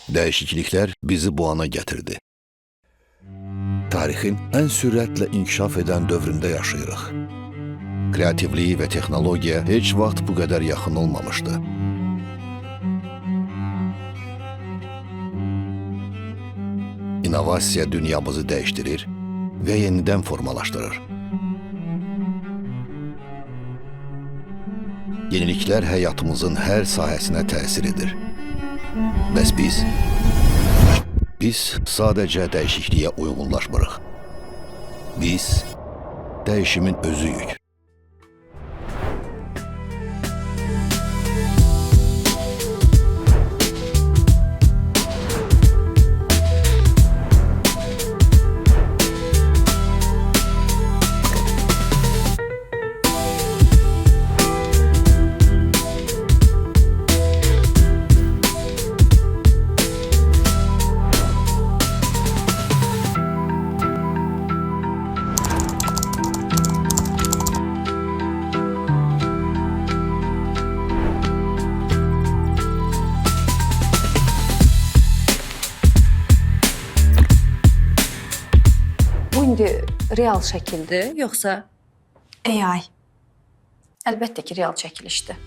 Dəyişikliklər bizi bu ana gətirdi. Tarixin ən sürətlə inkişaf edən dövründə yaşayırıq. Kreativliyi və texnologiya heç vaxt bu qədər yaxın olmamışdı. İnovasiya dünyamızı dəyişdirir və yenidən formalaşdırır. Yeniliklər həyatımızın hər sahəsinə təsir edir. Bəs biz sadəcə dəyişikliyə uyğunlaşmırıq. Biz dəyişimin özüyük. Bu indi real şəkildir, yoxsa AI. əlbəttə ki, real çəkilişdir.